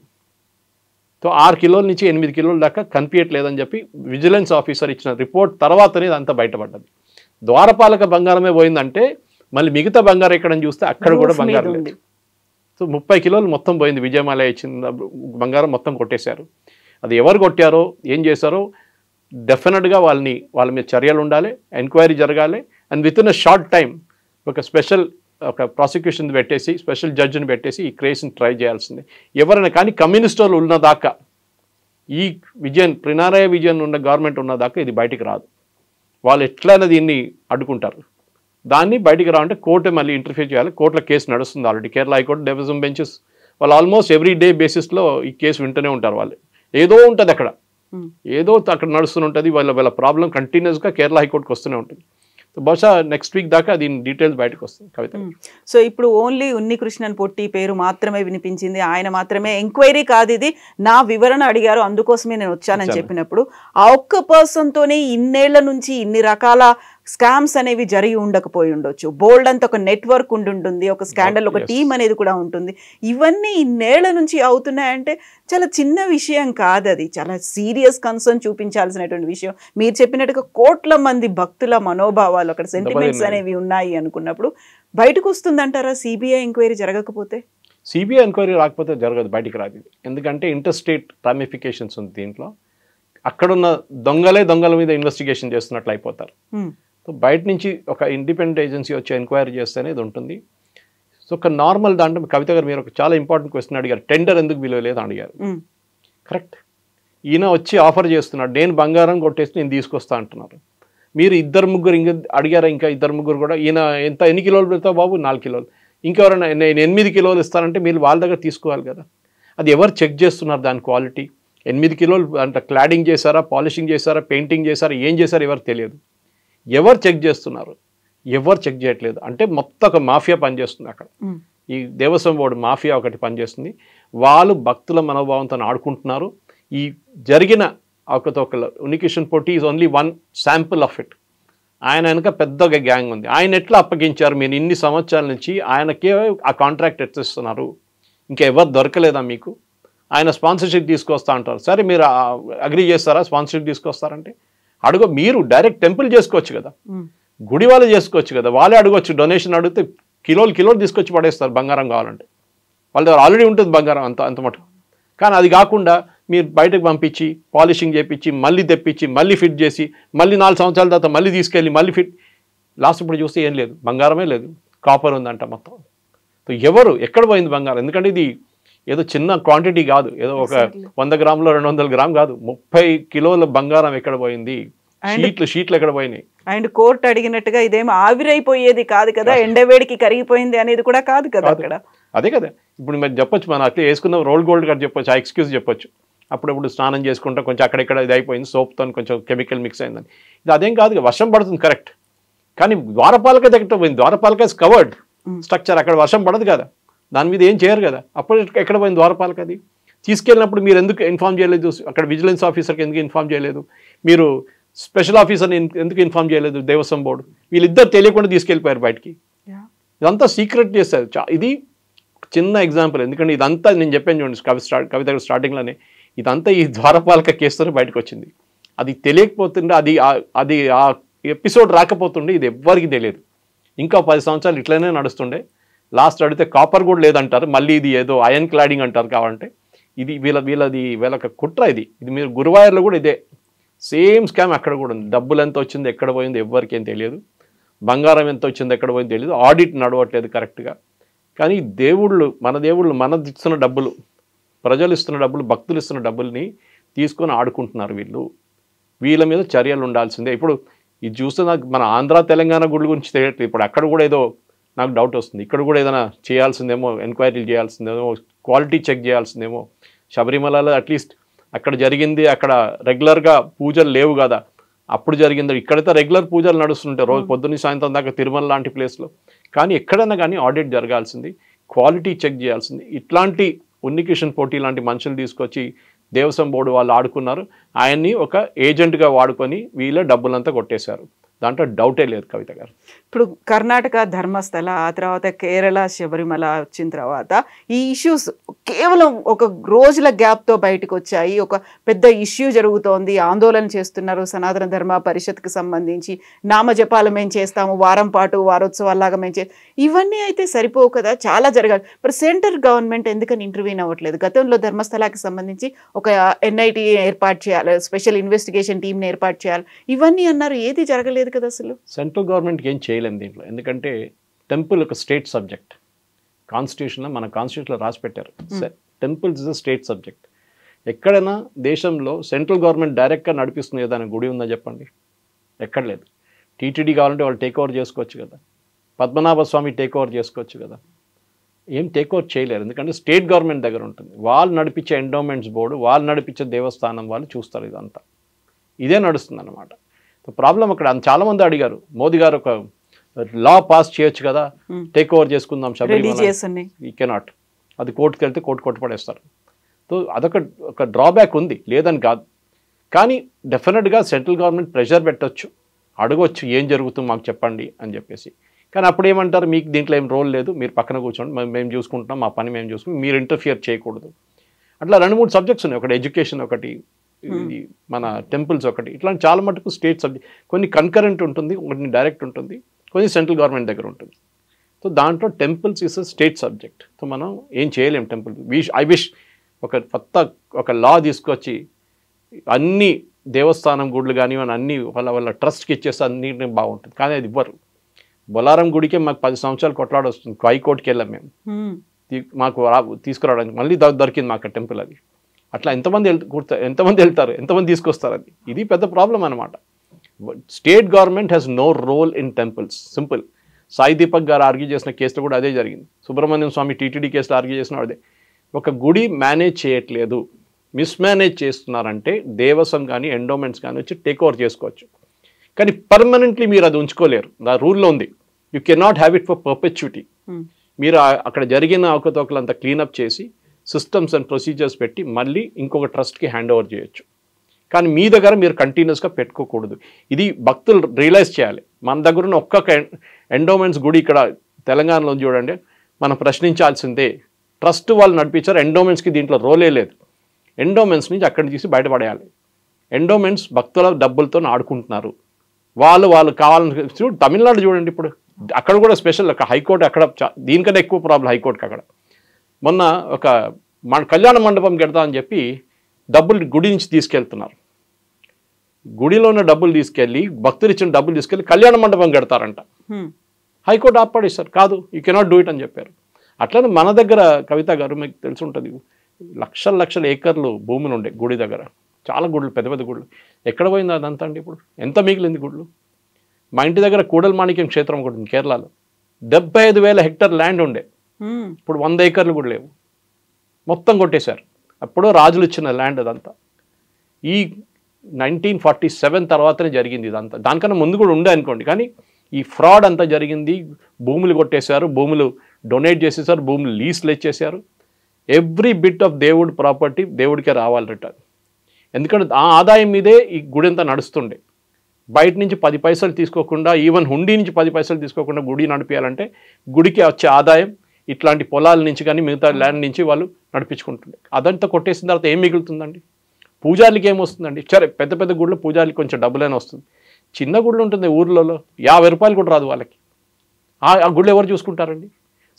సో 6 కిలోల నుంచి 8 కిలోల దాకా కనిపించట్లేదని చెప్పి విజిలెన్స్ ఆఫీసర్ ఇచ్చిన రిపోర్ట్ తర్వాతనే అంతా బయటపడ్డది. ద్వారపాలక బంగారమే పోయిందంటే మళ్ళీ మిగతా బంగారం ఎక్కడని చూస్తే అక్కడ కూడా బంగారం లేదు. సో 30 కిలోలు మొత్తం పోయింది. విజయమాల ఇచ్చిన బంగారం మొత్తం కొట్టేశారు. అది ఎవరు కొట్టారో ఏం చేశారో డెఫినెట్గా వాళ్ళ మీద చర్యలు ఉండాలి, ఎంక్వైరీ జరగాలి. And with in a short time ఒక ప్రాసిక్యూషన్ పెట్టేసి స్పెషల్ జడ్జిని పెట్టేసి ఈ కేసుని ట్రై చేయాల్సిందే ఎవరైనా. కానీ కమ్యూనిస్ట్ వాళ్ళు ఉన్నదాకా, ఈ పినరాయి విజయన్ ఉన్న గవర్నమెంట్ ఉన్నదాకా ఇది బయటికి రాదు. వాళ్ళు ఎట్లయినా దీన్ని అడ్డుకుంటారు. దాన్ని బయటికి రావాలంటే కోర్టు మళ్ళీ ఇంటర్ఫియర్ చేయాలి. కోర్టులో కేసు నడుస్తుంది already. Kerala high court division benches వాళ్ళు ఆల్మోస్ట్ ఎవ్రీ డే బేసిస్లో ఈ కేసు వింటూనే ఉంటారు. వాళ్ళు ఏదో ఉంటుంది అక్కడ, ఏదో అక్కడ నడుస్తూనే వాళ్ళ ప్రాబ్లం కంటిన్యూస్గా కేరళ హైకోర్టుకి వస్తూనే ఉంటుంది. బహుశా నెక్స్ట్ వీక్ దాకా దీని డీటెయిల్స్ బయటకు వస్తుంది. కవిత, సో ఇప్పుడు ఓన్లీ ఉన్నికృష్ణన్ పొట్టి పేరు మాత్రమే వినిపించింది, ఆయన మాత్రమే ఎంక్వైరీ కాదు ఇది, నా వివరణ అడిగారు అందుకోసమే నేను వచ్చానని చెప్పినప్పుడు ఆ ఒక్క పర్సన్తోనే ఇన్నేళ్ల నుంచి ఇన్ని రకాల స్కామ్స్ అనేవి జరిగి ఉండకపోయి ఉండొచ్చు. బోల్డ్ అంత ఒక నెట్వర్క్ ఉంటుంది, ఒక స్కాండల్, ఒక టీం అనేది కూడా ఉంటుంది. ఇవన్నీ ఇన్నేళ్ల నుంచి అవుతున్నాయంటే చాలా చిన్న విషయం కాదు, అది చాలా సీరియస్ కన్సర్న్ చూపించాల్సినటువంటి విషయం. మీరు చెప్పినట్టుగా కోట్ల మంది భక్తుల మనోభావాలు, అక్కడ సెంటిమెంట్స్ అనేవి ఉన్నాయి అనుకున్నప్పుడు బయటకు వస్తుందంటారా సిబిఐ ఎంక్వైరీ జరగకపోతే? సిబిఐ ఎంక్వైరీ రాకపోతే జరగదు, బయటికి రాదు. ఎందుకంటే ఇంటర్స్టేట్ రామిఫికేషన్స్ ఉంది దీంట్లో. అక్కడున్న దొంగల మీద ఇన్వెస్టిగేషన్ చేస్తున్నట్లు అయిపోతారు. సో బయట నుంచి ఒక ఇండిపెండెంట్ ఏజెన్సీ వచ్చి ఎంక్వైరీ చేస్తేనే ఇది ఉంటుంది. సో ఒక నార్మల్ దాంట్లో కవిత గారు మీరు ఒక చాలా ఇంపార్టెంట్ క్వశ్చన్ అడిగారు, టెండర్ ఎందుకు విలువ లేదు అడిగారు. కరెక్ట్. ఈయన వచ్చి ఆఫర్ చేస్తున్నాడు, నేను బంగారం కొట్టేసి నేను తీసుకొస్తా అంటున్నారు. మీరు 2-3 ఇంకా అడిగారా? ఇంకా 2-3 కూడా ఈయన ఎన్ని కిలోలు పెడతావు బాబు? 4 కిలోలు. ఇంకెవరైనా నేను 8 కిలోలు ఇస్తానంటే మీరు వాళ్ళ దగ్గర తీసుకోవాలి కదా. అది ఎవరు చెక్ చేస్తున్నారు దాని క్వాలిటీ? 8 కిలోలు అంటే క్లాడింగ్ చేశారా, పాలిషింగ్ చేశారా, పెయింటింగ్ చేశారా, ఏం చేశారు ఎవరు తెలియదు. ఎవరు చెక్ చేస్తున్నారు? ఎవరు చెక్ చేయట్లేదు. అంటే మొత్తం ఒక మాఫియా పనిచేస్తుంది అక్కడ. ఈ దేవస్వం బోర్డు మాఫియా ఒకటి పనిచేస్తుంది. వాళ్ళు భక్తుల మనోభావంతో ఆడుకుంటున్నారు. ఈ జరిగిన అవకతవకలు Unnikrishnan Potti is only one sample of it. ఆయన వెనక పెద్దగా గ్యాంగ్ ఉంది. ఆయన ఎట్లా అప్పగించారు? మీరు ఇన్ని సంవత్సరాల నుంచి ఆయనకే ఆ కాంట్రాక్ట్ ఎత్తిస్తున్నారు, ఇంకా ఎవరు దొరకలేదా మీకు? ఆయన స్పాన్సర్షిప్ తీసుకొస్తా అంటారు. సరే మీరు అగ్రీ చేస్తారా స్పాన్సర్షిప్ తీసుకొస్తారంటే? మీరు డైరెక్ట్ టెంపుల్ చేసుకోవచ్చు కదా, గుడి వాళ్ళు చేసుకోవచ్చు కదా, వాళ్ళే అడగొచ్చు. డొనేషన్ అడిగితే కిలోలు తీసుకొచ్చి పడేస్తారు బంగారం కావాలంటే. వాళ్ళ దగ్గర ఆల్రెడీ ఉంటుంది బంగారం అంత మటు. కానీ అది కాకుండా మీరు బయటకు పంపించి పాలిషింగ్ చేయించి మళ్ళీ తెప్పించి మళ్ళీ ఫిట్ చేసి మళ్ళీ 4 సంవత్సరాల తర్వాత మళ్ళీ తీసుకెళ్ళి మళ్ళీ ఫిట్, లాస్ట్ ఇప్పుడు చూస్తే ఏం లేదు, బంగారమే లేదు, కాపర్ ఉందంట మొత్తం. ఎవరు ఎక్కడ పోయింది బంగారం? ఎందుకంటే ఇది ఏదో చిన్న క్వాంటిటీ కాదు, ఏదో ఒక 100 గ్రాములు 200 గ్రామ్ కాదు, 30 కిలోల బంగారం ఎక్కడ పోయింది, షీట్లు ఎక్కడ పోయినాయి. అండ్ కోర్టు అడిగినట్టుగా ఇదేమో ఆవిరైపోయేది కాదు కదా, ఎండవేడికి కరిగిపోయింది అనేది కూడా కాదు కదా అక్కడ. అదే కదా ఇప్పుడు మరి చెప్పొచ్చు, మనం అట్లా వేసుకున్న రోల్ గోల్డ్ గారు చెప్పొచ్చు, ఆ ఎక్స్క్యూజ్ చెప్పొచ్చు. అప్పుడప్పుడు స్నానం చేసుకుంటా కొంచెం అక్కడెక్కడ ఇది అయిపోయింది, సోప్తో కొంచెం కెమికల్ మిక్స్ అయిందని. ఇది అదేం కాదు, వర్షం పడుతుంది కరెక్ట్, కానీ ద్వారపాలక దగ్గర పోయింది. ద్వారపాలక ఇస్ కవర్డ్ స్ట్రక్చర్, అక్కడ వర్షం పడదు కదా, దాని మీద ఏం చేయరు కదా. అప్పుడు ఎక్కడ పోయింది ద్వారపాలక? అది తీసుకెళ్ళినప్పుడు మీరు ఎందుకు ఇన్ఫార్మ్ చేయలేదు? అక్కడ విజిలెన్స్ ఆఫీసర్కి ఎందుకు ఇన్ఫార్మ్ చేయలేదు? మీరు స్పెషల్ ఆఫీసర్ని ఎందుకు ఇన్ఫార్మ్ చేయలేదు? దేవస్వం బోర్డు వీళ్ళిద్దరు తెలియకుండా తీసుకెళ్ళిపోయారు బయటికి. ఇదంతా సీక్రెట్ చేస్తారు. ఇది చిన్న ఎగ్జాంపుల్, ఎందుకంటే ఇదంతా నేను చెప్పాను చూడండి కవిత స్టార్టింగ్లోనే, ఇదంతా ఈ ద్వారపాలక కేసుతో బయటకు వచ్చింది. అది తెలియకపోతుండే, అది ఆ ఎపిసోడ్ రాకపోతుండే ఇది ఎవ్వరికి తెలియదు. ఇంకా 10 సంవత్సరాలు ఇట్లనే నడుస్తుండే. లాస్ట్ అడిగితే కాపర్ కూడా లేదంటారు, మళ్ళీ ఇది ఏదో అయన్ క్లాడింగ్ అంటారు. కావాలంటే ఇది వీళ్ళకి కుట్ర. ఇది మీరు గురువాయూర్లో కూడా ఇదే సేమ్ స్కామ్ అక్కడ కూడా ఉంది. డబ్బులు ఎంత వచ్చింది, ఎక్కడ పోయింది ఎవరికి ఏం తెలియదు. బంగారం ఎంత వచ్చింది, ఎక్కడ పోయింది తెలియదు. ఆడిట్ నడవట్లేదు కరెక్ట్గా. కానీ మన దేవుళ్ళు ఇస్తున్న డబ్బులు, ప్రజలు ఇస్తున్న డబ్బులు, భక్తులు ఇస్తున్న డబ్బుల్ని తీసుకొని ఆడుకుంటున్నారు వీళ్ళు. వీళ్ళ మీద చర్యలు ఉండాల్సిందే. ఇప్పుడు ఇది చూస్తే నాకు మన ఆంధ్ర తెలంగాణ గుడి గురించి తెలియట్లేదు. ఇప్పుడు అక్కడ కూడా ఏదో నాకు డౌట్ వస్తుంది. ఇక్కడ కూడా ఏదైనా చేయాల్సిందేమో, ఎంక్వైరీలు చేయాల్సిందేమో, క్వాలిటీ చెక్ చేయాల్సిందేమో. శబరిమలలో అట్లీస్ట్ అక్కడ జరిగింది, అక్కడ రెగ్యులర్గా పూజలు లేవు కదా, అప్పుడు జరిగింది. ఇక్కడైతే రెగ్యులర్ పూజలు నడుస్తుంటాయి రోజు పొద్దున్న సాయంత్రం దాకా తిరుమల లాంటి ప్లేస్లో. కానీ ఎక్కడైనా కానీ ఆడిట్ జరగాల్సింది, క్వాలిటీ చెక్ చేయాల్సింది. ఇట్లాంటి ఉన్నికృష్ణన్ పొట్టి లాంటి మనుషులు తీసుకొచ్చి దేవస్వం బోర్డు వాళ్ళు ఆడుకున్నారు, ఆయన్ని ఒక ఏజెంట్గా వాడుకొని వీళ్ళ డబ్బులంతా కొట్టేశారు. దాంట్లో డౌటే లేదు కవిత గారు. ఇప్పుడు కర్ణాటక ధర్మస్థల, ఆ తర్వాత కేరళ శబరిమల వచ్చిన తర్వాత ఈ ఇష్యూస్ కేవలం ఒక రోజుల గ్యాప్తో బయటకు వచ్చాయి. ఒక పెద్ద ఇష్యూ జరుగుతోంది, ఆందోళన చేస్తున్నారు సనాతన ధర్మ పరిషత్కి సంబంధించి. నామజపాలు మేము చేస్తాము, వారం పాటు వారోత్సవాల్లాగా మేము ఇవన్నీ అయితే సరిపోవు కదా, చాలా జరగాలి. మరి సెంట్రల్ గవర్నమెంట్ ఎందుకని ఇంటర్వ్యూన్ అవ్వట్లేదు? గతంలో ధర్మస్థలాకి సంబంధించి ఒక ఎన్ఐటీ ఏర్పాటు చేయాలి, స్పెషల్ ఇన్వెస్టిగేషన్ టీంని ఏర్పాటు చేయాలి, ఇవన్నీ అన్నారు, ఏది జరగలేదు కదా అసలు. సెంట్రల్ గవర్నమెంట్కి ఏం చేయలేము దీంట్లో, ఎందుకంటే టెంపుల్ ఒక స్టేట్ సబ్జెక్ట్. కాన్స్టిట్యూషన్లో మన కాన్స్టిట్యూషన్లో రాసి పెట్టారు temples is a state subject. ఎక్కడైనా దేశంలో సెంట్రల్ గవర్నమెంట్ డైరెక్ట్గా నడిపిస్తుంది ఏదైనా గుడి ఉందా చెప్పండి? ఎక్కడ లేదు. టీటీడీ కావాలంటే వాళ్ళు టేక్ ఓవర్ చేసుకోవచ్చు కదా, పద్మనాభ స్వామి టేక్ ఓవర్ చేసుకోవచ్చు కదా, ఏం టేక్ ఓవర్ చేయలేరు. ఎందుకంటే స్టేట్ గవర్నమెంట్ దగ్గర ఉంటుంది. వాళ్ళు నడిపించే ఎండోమెంట్స్ బోర్డు, వాళ్ళు నడిపించే దేవస్థానం వాళ్ళు చూస్తారు. ఇదంతా ఇదే నడుస్తుంది అన్నమాట. ప్రాబ్లం అక్కడ చాలామంది అడిగారు, మోదీ గారు ఒక లా పాస్ చేయొచ్చు కదా, టేక్ ఓవర్ చేసుకుందాం శబరిమల. ఈ కెనాట్, అది కోర్టుకు వెళ్తే కోర్టు కొట్టుపడేస్తారు. సో అదొక డ్రాబ్యాక్ ఉంది, లేదని కాదు. కానీ డెఫినెట్గా సెంట్రల్ గవర్నమెంట్ ప్రెషర్ పెట్టవచ్చు, అడగవచ్చు ఏం జరుగుతుంది మాకు చెప్పండి అని చెప్పేసి. కానీ అప్పుడు ఏమంటారు, మీకు దీంట్లో ఏం రోల్ లేదు, మీరు పక్కన కూర్చోండి, మేము చూసుకుంటున్నాం, మా పని మేము చూసుకుంటాం, మీరు ఇంటర్ఫియర్ చేయకూడదు. అట్లా 2-3 సబ్జెక్ట్స్ ఉన్నాయి. ఒకటి ఎడ్యుకేషన్, ఒకటి మన టెంపుల్స్, ఒకటి. ఇట్లాంటి చాలా మటుకు స్టేట్ సబ్జెక్ట్. కొన్ని కన్కరెంట్ ఉంటుంది, కొన్ని డైరెక్ట్ ఉంటుంది, కొన్ని సెంట్రల్ గవర్నమెంట్ దగ్గర ఉంటుంది. సో దాంట్లో temples is a state subject. So మనం ఏం చేయలేం టెంపుల్. ఐ విష్ ఒక లా తీసుకొచ్చి అన్ని దేవస్థానం గుడులు కానివ్వని అన్ని వాళ్ళ ట్రస్ట్కి ఇచ్చేస్తే అన్నింటినీ బాగుంటుంది. కానీ అది ఇవ్వరు. బొలారం గుడికే మాకు 10 సంవత్సరాలు కొట్లాడి వస్తుంది. హైకోర్టుకి వెళ్ళాం మేము, మాకు తీసుకురావడానికి. మళ్ళీ దొరికింది మాకు టెంపుల్. అది అట్లా ఎంతమంది వెళ్తారు, ఎంతమంది తీసుకొస్తారు? అది ఇది పెద్ద ప్రాబ్లం అనమాట. State government has no role in temples. Simple. Sai Deepak గారు ఆర్గ్యూ చేసిన కేసులో కూడా అదే జరిగింది. సుబ్రహ్మణ్యం స్వామి టీటీడీ కేసులో ఆర్గ్యూ చేసిన అదే. ఒక గుడి మేనేజ్ చేయట్లేదు, మిస్మేనేజ్ చేస్తున్నారంటే దేవస్వం కానీ ఎండోమెంట్స్ కానీ వచ్చి టేక్ ఓవర్ చేసుకోవచ్చు. కానీ పర్మనెంట్లీ మీరు అది ఉంచుకోలేరు. నా రూల్లో ఉంది, you can not have it for perpetuity. మీరు అక్కడ జరిగిన అవకతవకలంతా క్లీనప్ చేసి సిస్టమ్స్ అండ్ ప్రొసీజర్స్ పెట్టి మళ్ళీ ఇంకొక ట్రస్ట్కి హ్యాండ్ ఓవర్ చేయొచ్చు. కానీ మీ దగ్గర మీరు కంటిన్యూస్గా పెట్టుకోకూడదు. ఇది భక్తులు రియలైజ్ చేయాలి. మన దగ్గర ఉన్న ఒక్కొక్క ఎండోమెంట్స్ గుడి ఇక్కడ తెలంగాణలో చూడండి, మనం ప్రశ్నించాల్సిందే. ట్రస్ట్ వాళ్ళు నడిపించారు, ఎండోమెంట్స్కి దీంట్లో రోలే లేదు. ఎండోమెంట్స్ నుంచి అక్కడి తీసి బయటపడేయాలి. ఎండోమెంట్స్ భక్తుల డబ్బులతో ఆడుకుంటున్నారు. వాళ్ళు కావాలని తమిళనాడు చూడండి, ఇప్పుడు అక్కడ కూడా స్పెషల్ హైకోర్టు, అక్కడ దీనికన్నా ఎక్కువ ప్రాబ్లం హైకోర్టుకి. అక్కడ మొన్న మన కళ్యాణ మండపం కడతామని చెప్పి డబ్బులు గుడి నుంచి తీసుకెళ్తున్నారు. గుడిలో ఉన్న డబ్బులు తీసుకెళ్ళి, భక్తులు ఇచ్చిన డబ్బులు తీసుకెళ్ళి కళ్యాణ మండపం కడతారంట. హైకోర్టు ఆపడేస్తారు, కాదు యూ కెనాట్ డూ ఇట్ అని చెప్పారు. అట్లనే మన దగ్గర కవిత గారు మీకు తెలిసి ఉంటుంది, లక్షల ఏకర్లు భూములు ఉండే గుడి దగ్గర. చాలా గుళ్ళు, పెద్ద పెద్ద గుళ్ళు. ఎక్కడ పోయింది అదంతా అండి? ఇప్పుడు ఎంత మిగిలింది గుళ్ళు? మా ఇంటి దగ్గర కూడల్మాణిక్యం క్షేత్రం ఒకటి ఉంది కేరళలో. 75,000 హెక్టర్ ల్యాండ్ ఉండే, ఇప్పుడు 100 ఏకర్లు కూడా లేవు, మొత్తం కొట్టేశారు. అప్పుడు రాజులు ఇచ్చిన ల్యాండ్ అదంతా. ఈ 1947 తర్వాతనే జరిగింది ఇదంతా. దానికన్నా ముందు కూడా ఉండే అనుకోండి, కానీ ఈ ఫ్రాడ్ అంతా జరిగింది. భూములు కొట్టేశారు, భూములు డొనేట్ చేసేసారు, భూములు లీజ్లు ఇచ్చేసారు. ఎవ్రీ బిట్ ఆఫ్ దేవుడి ప్రాపర్టీ దేవుడికే రావాలి రిటర్న్. ఎందుకంటే ఆ ఆదాయం మీదే ఈ గుడి అంతా నడుస్తుండే. బయట నుంచి 10 పైసలు తీసుకోకుండా, ఈవెన్ హుండీ నుంచి 10 పైసలు తీసుకోకుండా గుడి నడిపించాలంటే గుడికి వచ్చే ఆదాయం ఇట్లాంటి పొలాల నుంచి కానీ మిగతా ల్యాండ్ నుంచి వాళ్ళు నడిపించుకుంటుండే. అదంతా కొట్టేసిన తర్వాత ఏం మిగులుతుందండి? పూజారికి ఏమొస్తుందండి? సరే పెద్ద పెద్ద గుళ్ళు పూజారికి కొంచెం డబ్బులైనా వస్తుంది. చిన్న గుళ్ళు ఉంటుంది ఊర్లలో, 50 రూపాయలు కూడా రాదు వాళ్ళకి. ఆ గుళ్ళు ఎవరు చూసుకుంటారండి?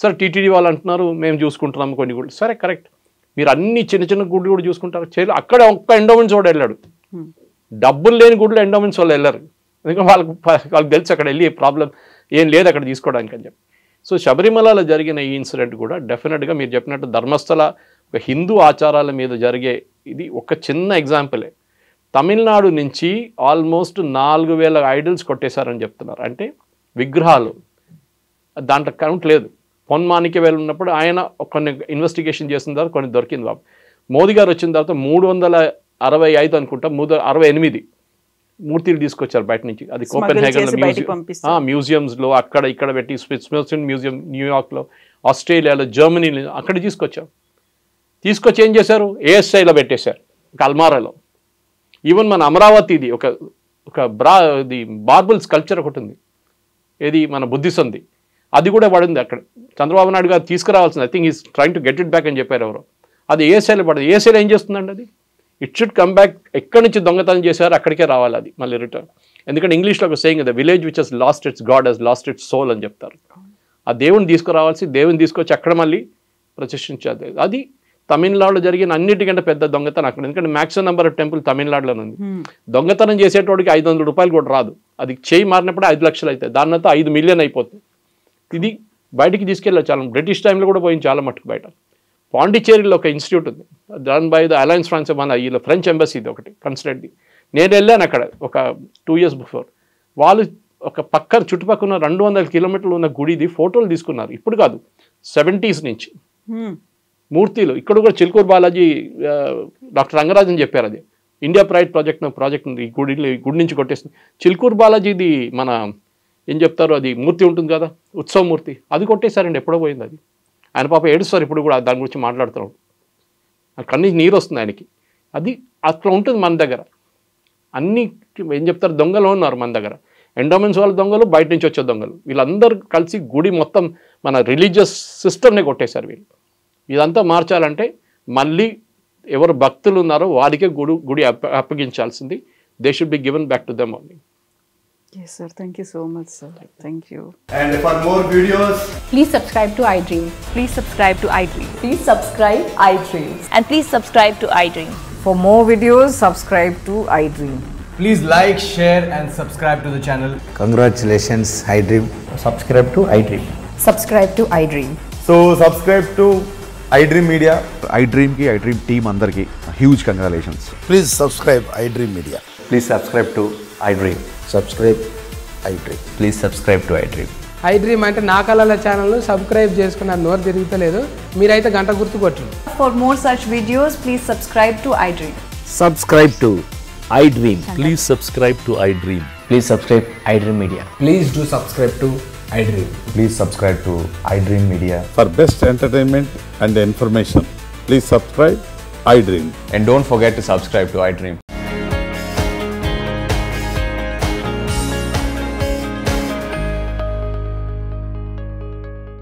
సరే టీటీడీ వాళ్ళు అంటున్నారు మేము చూసుకుంటున్నాము కొన్ని గుళ్ళు. సరే కరెక్ట్, మీరు అన్ని చిన్న చిన్న గుళ్ళు కూడా చూసుకుంటారు. అక్కడ ఒక్క ఎండోమెంట్స్ వాడు వెళ్ళాడు. డబ్బులు లేని గుళ్ళు ఎండోమెంట్స్ వాళ్ళు వెళ్ళారు. ఎందుకంటే వాళ్ళకి తెలుసు అక్కడ వెళ్ళి ప్రాబ్లం ఏం లేదు అక్కడ తీసుకోవడానికి అని చెప్పి. సో శబరిమలలో జరిగిన ఈ ఇన్సిడెంట్ కూడా డెఫినెట్గా మీరు చెప్పినట్టు ధర్మస్థల ఒక హిందూ ఆచారాల మీద జరిగే ఇది ఒక చిన్న ఎగ్జాంపులే. తమిళనాడు నుంచి ఆల్మోస్ట్ 4,000 ఐడల్స్ కొట్టేశారని చెప్తున్నారు. అంటే విగ్రహాలు, దాంట్లో కౌంట్ లేదు. పొన్మానికి వెళ్ళినప్పుడు ఆయన కొన్ని ఇన్వెస్టిగేషన్ చేసిన తర్వాత కొన్ని దొరికింది బాబు. మోదీ గారు వచ్చిన తర్వాత 365 అనుకుంటా 368 మూర్తిలు తీసుకొచ్చారు బయట నుంచి. అది కోపెన్హేగన్లో మ్యూజియంస్లో అక్కడ ఇక్కడ పెట్టి, స్మిత్సోనియన్ మ్యూజియం న్యూయార్క్లో, ఆస్ట్రేలియాలో, జర్మనీలో అక్కడ తీసుకొచ్చి ఏం చేశారు? ఏఎస్ఐలో పెట్టేశారు. ఒక అల్మారాలో. ఈవెన్ మన అమరావతిది ఒక ఒక ఇది మార్బుల్ స్కల్ప్చర్ ఒకటి ఉంది, ఏది మన బుద్ధిస్తుంది, అది కూడా పడింది అక్కడ. చంద్రబాబు నాయుడు గారు తీసుకురావాల్సింది, I think is trying to get it back అని చెప్పారు ఎవరో. అది ఏ సేల్ పడింది, ఏ సేల్ ఏం చేస్తుందండి అది? It should come back. ఎక్కడి నుంచి దొంగతనం చేశారు అక్కడికే రావాలి అది మళ్ళీ రిటర్న్. ఎందుకంటే ఇంగ్లీష్లో ఒక saying the village which has lost its god has lost its soul అని చెప్తారు. ఆ దేవుని తీసుకురావాల్సి, దేవుని తీసుకొచ్చి అక్కడ మళ్ళీ ప్రతిష్ఠించాలి. అది తమిళనాడులో జరిగిన అన్నిటికంటే పెద్ద దొంగతనం అక్కడ. ఎందుకంటే మ్యాక్సిమం నెంబర్ ఆఫ్ టెంపుల్ తమిళనాడులోనే ఉంది. దొంగతనం చేసేటోడికి 500 రూపాయలు కూడా రాదు, అది చేయి మారినప్పుడే 5 లక్షలు అవుతాయి, దానితో 5 మిలియన్ అయిపోతుంది. ఇది బయటికి తీసుకెళ్ళాలి చాలా. బ్రిటిష్ టైంలో కూడా పోయింది చాలా మటుకు బయట. పాండిచేరిలో ఒక ఇన్స్టిట్యూట్ ఉంది, run by the Alliance Française, మన వీళ్ళ ఫ్రెంచ్ ఎంబసీది ఒకటి కన్సిడర్ది. నేను వెళ్ళాను అక్కడ ఒక 2 years బిఫోర్. వాళ్ళు ఒక పక్కన చుట్టుపక్కల 200 కిలోమీటర్లు ఉన్న గుడిది ఫోటోలు తీసుకున్నారు. ఇప్పుడు కాదు, 70s నుంచి మూర్తిలు. ఇక్కడ కూడా చిలుకూరు బాలాజీ, డాక్టర్ రంగరాజన్ చెప్పారు, అది ఇండియా ప్రైడ్ ప్రాజెక్ట్ ఉంది. ఈ గుడి నుంచి కొట్టేస్తుంది. చిలుకూరు బాలాజీది మన ఏం చెప్తారు, అది మూర్తి ఉంటుంది కదా, ఉత్సవమూర్తి, అది కొట్టేశారండి, ఎప్పుడో పోయింది అది. ఆయన పాప ఏడుస్తారు ఇప్పుడు కూడా దాని గురించి మాట్లాడుతున్నాడు. కన్నీ నీరు వస్తుంది ఆయనకి. అది అట్లా ఉంటుంది మన దగ్గర. అన్నీ ఏం చెప్తారు, దొంగలు ఉన్నారు మన దగ్గర. ఎండోమెంట్స్ వాళ్ళ దొంగలు, బయట నుంచి వచ్చే దొంగలు, వీళ్ళందరూ కలిసి గుడి మొత్తం మన రిలీజియస్ సిస్టమ్నే కొట్టేశారు వీళ్ళు. ఇదంతా మార్చాలంటే మళ్ళీ ఎవరు భక్తులు ఉన్నారో వారికే గుడి అప్పగించాల్సింది. They should be given back to them only. Yes, sir. Thank you so much, sir. Thank you. And for more videos, Please subscribe to iDream. Please subscribe to iDream. Please subscribe iDream. And please subscribe to iDream. For more videos, subscribe to iDream. please like, share and subscribe to the channel. Congratulations, iDream. Subscribe to iDream. Subscribe to iDream. So subscribe to iDream Media. iDream ki iDream team andarki huge congratulations. Please subscribe iDream Media. Please subscribe to iDream. Subscribe iDream. Please subscribe to iDream. iDream అంటే నా కళల channel subscribe చేసుకున్నారు, నోరు తిరుగుతలేదు, మీరైతే గంట గుర్తు కొట్టండి. For more such videos, please subscribe to iDream. Subscribe to iDream. Please subscribe to iDream. Please subscribe iDream Media. Please do subscribe to iDream. Please subscribe to iDream Media. For best entertainment and information, please subscribe iDream. And don't forget to subscribe to iDream.